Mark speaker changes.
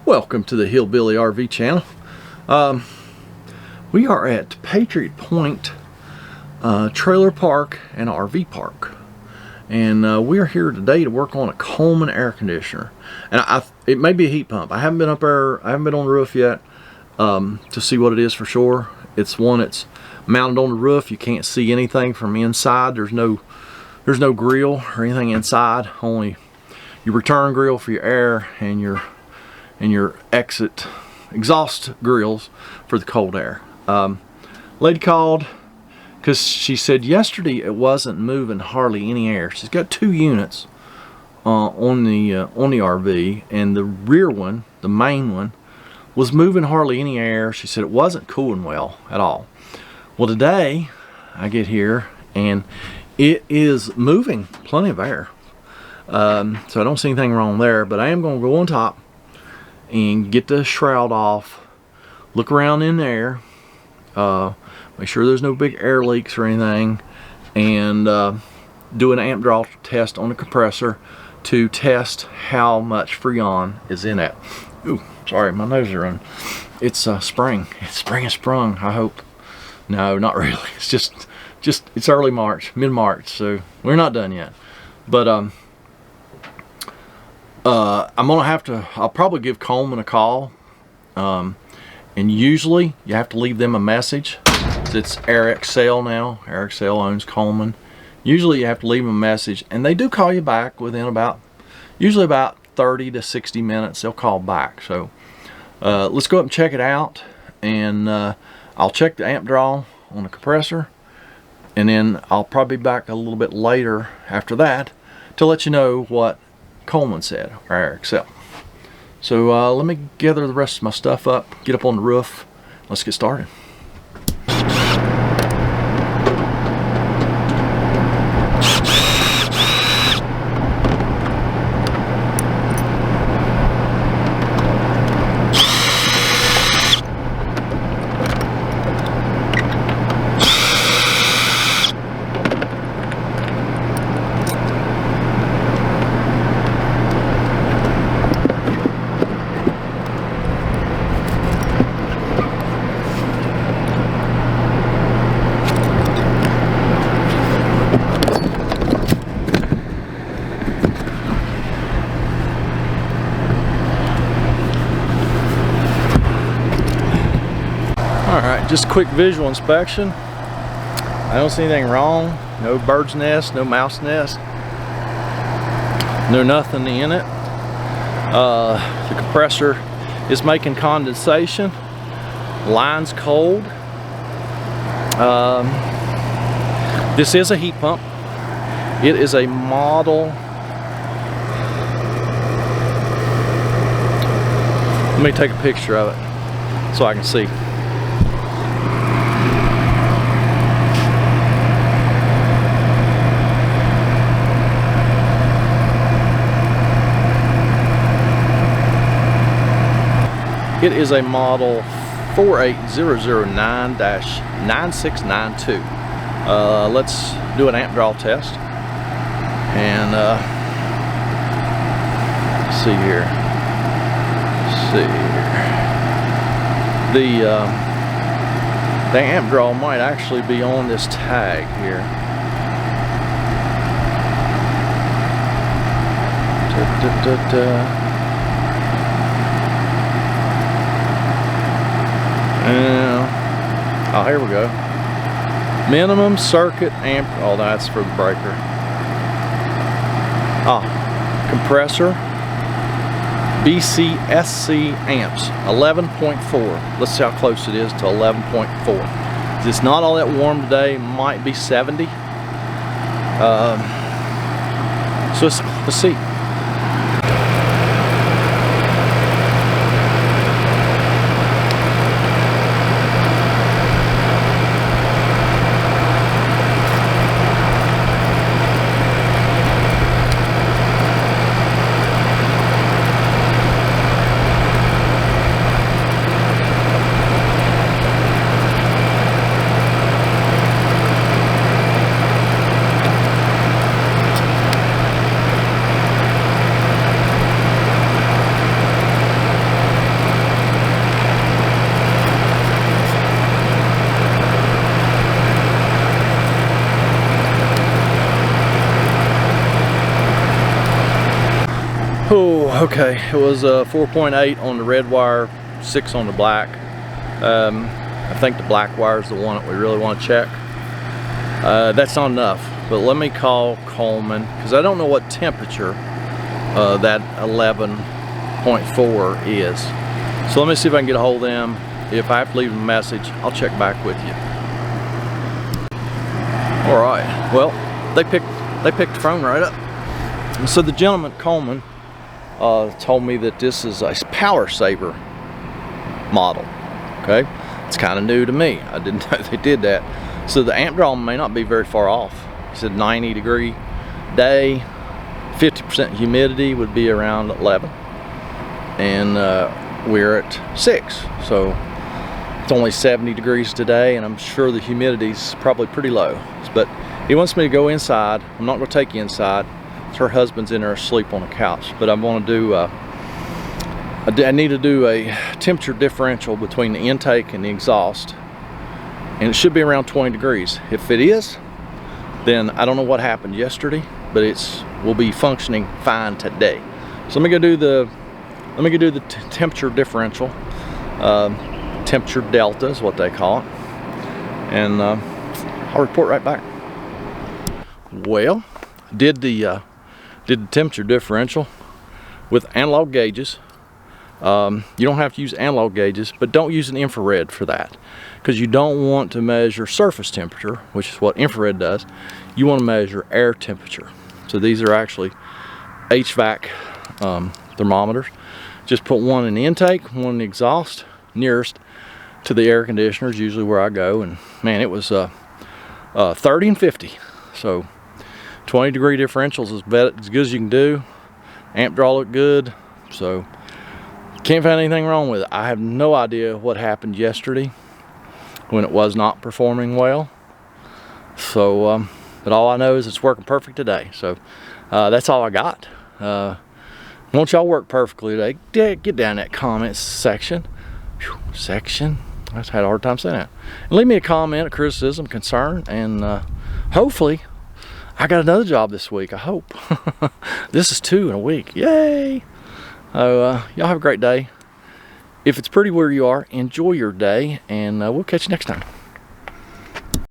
Speaker 1: Welcome to the Hillbilly RV channel. We are at Patriot Point Trailer Park and RV Park, and we are here today to work on a Coleman air conditioner. And it may be a heat pump. I haven't been up there. I haven't been on the roof yet to see what it is for sure. It's one that's mounted on the roof. You can't see anything from inside. There's no grill or anything inside. Only your return grill for your air and your exhaust grills for the cold air. Lady called because she said yesterday it wasn't moving hardly any air. She's got two units on the RV, and the rear one, the main one, was moving hardly any air. She said it wasn't cooling well at all. Well, today I get here and it is moving plenty of air. So I don't see anything wrong there, but I am going to go on top and get the shroud off, look around in there, make sure there's no big air leaks or anything, and do an amp draw test on the compressor to test how much Freon is in it. Ooh, sorry, my nose is running. It's spring. Spring has sprung, I hope. No, not really. It's just it's early March, mid-March, so we're not done yet. But I'll probably give Coleman a call, and usually you have to leave them a message. It's AirXL now. AirXL owns Coleman. Usually you have to leave them a message, and they do call you back within usually about 30 to 60 minutes. They'll call back. So let's go up and check it out, and I'll check the amp draw on the compressor, and then I'll probably be back a little bit later after that to let you know what Coleman said, or AirXL. So let me gather the rest of my stuff up, get up on the roof. Let's get started. Alright, just a quick visual inspection. I don't see anything wrong. No bird's nest, no mouse nest, no nothing in it. The compressor is making condensation. Line's cold. This is a heat pump. It is a model. Let me take a picture of it so I can see. It is a model 48009-9692. Let's do an amp draw test. And let's see here. The amp draw might actually be on this tag here. Oh, here we go. Minimum circuit amp. Oh, that's for the breaker. Compressor. BCSC amps. 11.4. Let's see how close it is to 11.4. It's not all that warm today. Might be 70. So let's see. Okay, it was 4.8 on the red wire, 6 on the black. I think the black wire is the one that we really want to check. That's not enough, but let me call Coleman, because I don't know what temperature that 11.4 is. So let me see if I can get a hold of them. If I have to leave them a message, I'll check back with you. All right, well, they picked the phone right up. And so the gentleman, Coleman, told me that this is a power saver model. Okay, it's kind of new to me. I didn't know they did that. So the amp draw may not be very far off. He said 90-degree day, 50% humidity would be around 11, and we're at 6. So it's only 70 degrees today, and I'm sure the humidity's probably pretty low. But he wants me to go inside. I'm not going to take you inside. Her husband's in there asleep on the couch, but I want to do I need to do a temperature differential between the intake and the exhaust, and it should be around 20 degrees. If it is, then I don't know what happened yesterday, but will be functioning fine today. So let me go do the temperature differential. Temperature delta is what they call it, and I'll report right back. Well, did the temperature differential with analog gauges. You don't have to use analog gauges, but don't use an infrared for that, because you don't want to measure surface temperature, which is what infrared does. You want to measure air temperature. So these are actually HVAC thermometers. Just put one in the intake, one in the exhaust, nearest to the air conditioners, usually where I go, and man, it was 30 and 50. So 20-degree differentials is as good as you can do. Amp draw looked good, so can't find anything wrong with it. I have no idea what happened yesterday when it was not performing well. So, but all I know is it's working perfect today. So that's all I got. Won't y'all work perfectly today? Get down in that comments section. Section. I just had a hard time saying that. And leave me a comment, a criticism, concern, and hopefully I got another job this week. I hope. This is 2 in a week. Yay! Y'all have a great day. If it's pretty where you are, enjoy your day, and we'll catch you next time.